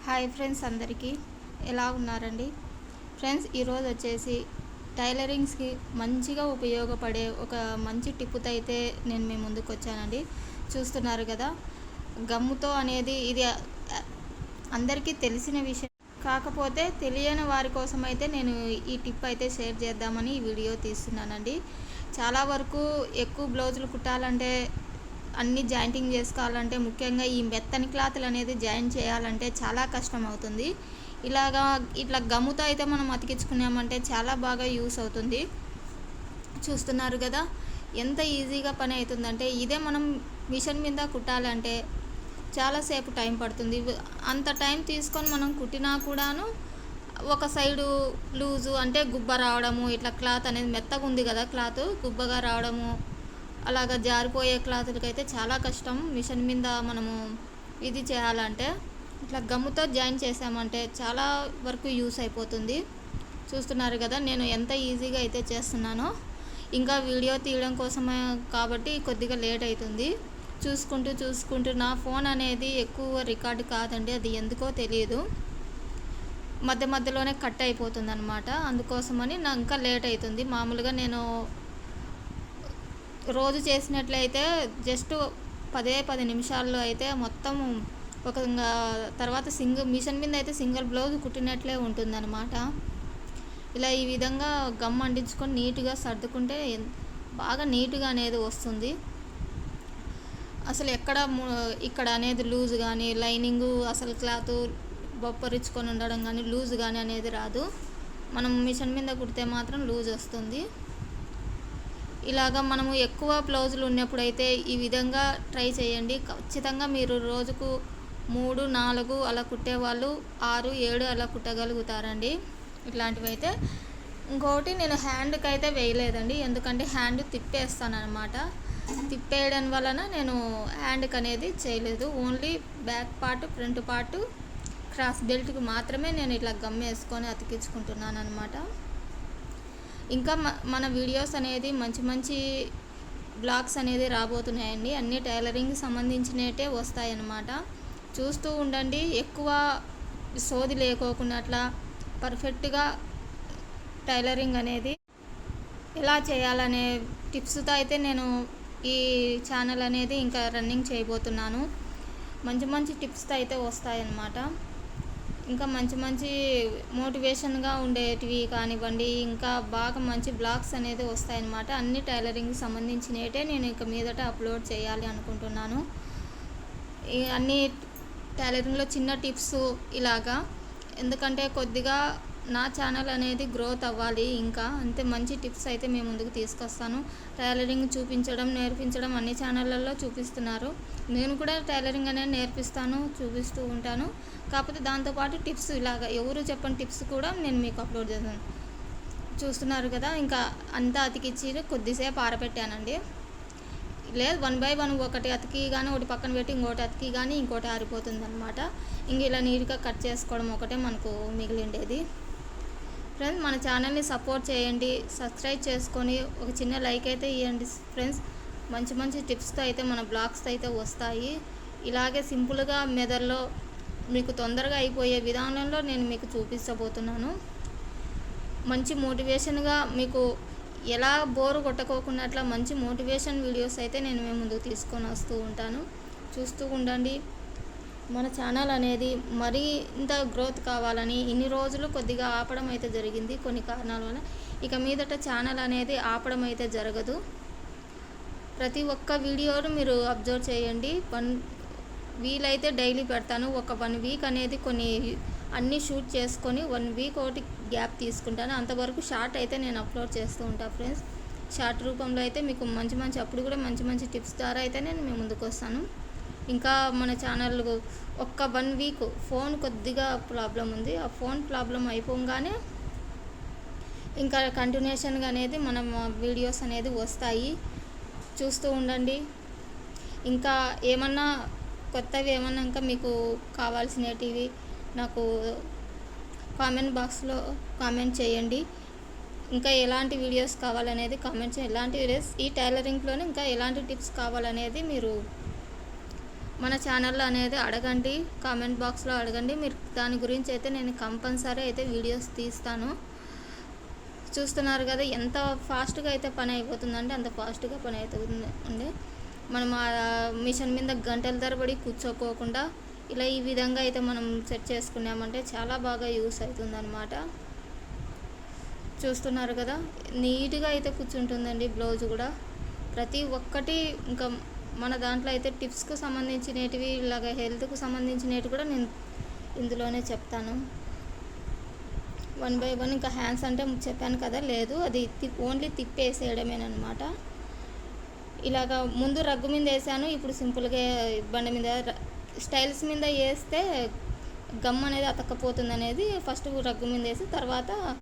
Hi friends, అందరికీ ఎలా ఉన్నారండి? ఫ్రెండ్స్, ఈరోజు వచ్చేసి టైలరింగ్స్కి మంచిగా ఉపయోగపడే ఒక మంచి టిప్పుతో అయితే నేను మీ ముందుకు వచ్చానండి. చూస్తున్నారు కదా, గమ్ముతో అనేది ఇది అందరికీ తెలిసిన విషయం. కాకపోతే తెలియని వారి కోసం అయితే నేను ఈ టిప్ అయితే షేర్ చేద్దామని ఈ వీడియో తీస్తున్నానండి. చాలా వరకు ఎక్కువ బ్లౌజులు కుట్టాలంటే, అన్ని జాయింటింగ్ చేసుకోవాలంటే, ముఖ్యంగా ఈ మెత్తని క్లాత్లు అనేది జాయిన్ చేయాలంటే చాలా కష్టం అవుతుంది. ఇట్లా గమ్ముతో అయితే మనం అతికించుకున్నామంటే చాలా బాగా యూస్ అవుతుంది. చూస్తున్నారు కదా, ఎంత ఈజీగా పని అవుతుందంటే, ఇదే మనం మిషన్ మీద కుట్టాలంటే చాలాసేపు టైం పడుతుంది. అంత టైం తీసుకొని మనం కుట్టినా కూడాను ఒక సైడు లూజు అంటే గుబ్బ రావడము, ఇట్లా క్లాత్ అనేది మెత్తగా ఉంది కదా, క్లాత్ గుబ్బగా రావడము, అలాగా జారిపోయే క్లాతులకైతే చాలా కష్టం. మిషన్ మీద మనము ఇది చేయాలంటే ఇట్లా గమ్ముతో జాయిన్ చేసామంటే చాలా వరకు యూస్ అయిపోతుంది. చూస్తున్నారు కదా, నేను ఎంత ఈజీగా అయితే చేస్తున్నానో. ఇంకా వీడియో తీయడం కోసమే కాబట్టి కొద్దిగా లేట్ అవుతుంది. చూసుకుంటూ నా ఫోన్ అనేది ఎక్కువ రికార్డు కాదండి, అది ఎందుకో తెలియదు, మధ్యలోనే కట్ అయిపోతుంది అనమాట. అందుకోసమని నాకు ఇంకా లేట్ అవుతుంది. మామూలుగా నేను రోజు చేసినట్లయితే జస్ట్ 10 నిమిషాల్లో అయితే మొత్తం ఒక తర్వాత మిషన్ మీద అయితే సింగిల్ బ్లౌజ్ కుట్టినట్లే ఉంటుందన్నమాట. ఇలా ఈ విధంగా గమ్ అంటించుకొని నీట్గా సర్దుకుంటే బాగా నీట్గా అనేది వస్తుంది. అసలు ఇక్కడ అనేది లూజ్ కానీ, లైనింగు అసలు క్లాత్ బొప్పరించుకొని ఉండడం కానీ, లూజ్ కానీ అనేది రాదు. మనం మిషన్ మీద కుడితే మాత్రం లూజ్ వస్తుంది. ఇలాగా మనము ఎక్కువ బ్లౌజులు ఉన్నప్పుడైతే ఈ విధంగా ట్రై చేయండి. ఖచ్చితంగా మీరు రోజుకు 3, 4 అలా కుట్టేవాళ్ళు 6, 7 అలా కుట్టగలుగుతారండి ఇట్లాంటివి అయితే. ఇంకోటి, నేను హ్యాండ్కి అయితే వేయలేదండి, ఎందుకంటే హ్యాండ్ తిప్పేస్తాను అనమాట. తిప్పేయడం వలన నేను హ్యాండ్కి అనేది చేయలేదు. Only back part, front part, cross బెల్ట్కి మాత్రమే నేను ఇట్లా గమ్ వేసుకొని అతికించుకుంటున్నాను అనమాట. ఇంకా మన వీడియోస్ అనేది మంచి బ్లాగ్స్ అనేది రాబోతున్నాయండి. అన్ని టైలరింగ్ సంబంధించినట్టే వస్తాయన్నమాట. చూస్తూ ఉండండి. ఎక్కువ సోది లేకోకుండా అట్లా పర్ఫెక్ట్గా టైలరింగ్ అనేది ఎలా చేయాలనే టిప్స్తో అయితే నేను ఈ ఛానల్ అనేది ఇంకా రన్నింగ్ చేయబోతున్నాను. మంచి టిప్స్తో అయితే వస్తాయన్నమాట. ఇంకా మంచి మోటివేషన్గా ఉండేటివి కానివ్వండి, ఇంకా బాగా మంచి బ్లాగ్స్ అనేది వస్తాయన్నమాట. అన్ని టైలరింగ్కి సంబంధించినవే నేను ఇక మీదట అప్లోడ్ చేయాలి అనుకుంటున్నాను. అన్ని టైలరింగ్లో చిన్న టిప్స్ ఇలాగా, ఎందుకంటే కొద్దిగా నా ఛానల్ అనేది గ్రోత్ అవ్వాలి. ఇంకా అంతే మంచి టిప్స్ అయితే మేము ముందుకు తీసుకొస్తాను. టైలరింగ్ చూపించడం, నేర్పించడం అన్ని ఛానళ్ళల్లో చూపిస్తున్నారు. నేను కూడా టైలరింగ్ అనేది నేర్పిస్తాను, చూపిస్తూ ఉంటాను. కాకపోతే దాంతోపాటు టిప్స్ ఇలాగా ఎవరు చెప్పని టిప్స్ కూడా నేను మీకు అప్లోడ్ చేస్తాను. చూస్తున్నారు కదా, ఇంకా అంతా అతికిచ్చి కొద్దిసేపు ఆరబెట్టానండి. లేదు 1 by 1 ఒకటి అతికి కానీ, ఒకటి పక్కన పెట్టి ఇంకోటి అతికి కానీ ఇంకోటి ఆరిపోతుంది అనమాట. ఇంక ఇలా నీట్గా కట్ చేసుకోవడం ఒకటే మనకు మిగిలిండేది. ఫ్రెండ్స్, మన ఛానల్ని సపోర్ట్ చేయండి, సబ్స్క్రైబ్ చేసుకొని ఒక చిన్న లైక్ అయితే ఇవ్వండి ఫ్రెండ్స్. మంచి టిప్స్తో అయితే మన బ్లాగ్స్ అయితే వస్తాయి. ఇలాగే సింపుల్గా మెదడులో మీకు తొందరగా అయిపోయే విధానంలో నేను మీకు చూపించబోతున్నాను. మంచి మోటివేషన్గా మీకు ఎలా బోరు కొట్టకోకున్నట్ల మంచి మోటివేషన్ వీడియోస్ అయితే నేను మేము ముందుకు తీసుకొని వస్తూ ఉంటాను. చూస్తూ ఉండండి. మన ఛానల్ అనేది మరీ ఇంత గ్రోత్ కావాలని ఇన్ని రోజులు కొద్దిగా ఆపడం అయితే జరిగింది కొన్ని కారణాల వల్ల. ఇక మీదట ఛానల్ అనేది ఆపడం అయితే జరగదు. ప్రతి ఒక్క వీడియోను మీరు అబ్జర్వ్ చేయండి. వీలైతే డైలీ పెడతాను. ఒక 1 వీక్ అనేది అన్నీ షూట్ చేసుకొని 1 వీక్ ఒకటి గ్యాప్ తీసుకుంటాను. అంతవరకు షార్ట్ అయితే నేను అప్లోడ్ చేస్తూ ఉంటాను ఫ్రెండ్స్. షార్ట్ రూపంలో అయితే మీకు మంచి అప్పుడు కూడా మంచి టిప్స్ ద్వారా అయితే నేను మీ ముందుకు వస్తాను. ఇంకా మన ఛానల్ ఒక్క 1 వీక్ ఫోన్ కొద్దిగా ప్రాబ్లం ఉంది. ఆ ఫోన్ ప్రాబ్లం అయిపోగానే ఇంకా కంటిన్యూషన్గా అనేది మనం వీడియోస్ అనేది వస్తాయి. చూస్తూ ఉండండి. ఇంకా ఏమన్నా కొత్తవి ఏమన్నా ఇంకా మీకు కావాల్సినవి నాకు కామెంట్ బాక్స్లో కామెంట్ చేయండి. ఇంకా ఎలాంటి వీడియోస్ కావాలనేది కామెంట్ చేయండి. ఎలాంటి వీడియోస్ ఈ టైలరింగ్లోనే ఇంకా ఎలాంటి టిప్స్ కావాలనేది మీరు మన ఛానల్లో అనేది అడగండి, కామెంట్ బాక్స్లో అడగండి. మీరు దాని గురించి అయితే నేను కంపల్సరీ అయితే వీడియోస్ తీస్తాను. చూస్తున్నారు కదా ఎంత ఫాస్ట్గా అయితే పని అయిపోతుందంటే అంత ఫాస్ట్గా పని అవుతుంది. మనం ఆ మిషన్ మీద గంటల తరబడి కూర్చోకోకుండా ఇలా ఈ విధంగా అయితే మనం సెట్ చేసుకున్నామంటే చాలా బాగా యూస్ అవుతుందన్నమాట. చూస్తున్నారు కదా నీట్గా అయితే కూర్చుంటుందండి బ్లౌజ్ కూడా. ప్రతి ఒక్కటి ఇంకా మన దాంట్లో అయితే టిప్స్కు సంబంధించినవి ఇలాగ హెల్త్కు సంబంధించినవి కూడా నేను ఇందులోనే చెప్తాను. 1 by 1. ఇంకా హ్యాండ్స్ అంటే చెప్పాను కదా, లేదు అది ఓన్లీ తిప్పేసేయడమేనమాట. ఇలాగ ముందు రగ్గు మీద వేసాను, ఇప్పుడు సింపుల్గా బండి మీద స్టైల్స్ మీద వేస్తే గమ్ అనేది అతక్కపోతుంది అనేది ఫస్ట్ రగ్గు మీద వేసి తర్వాత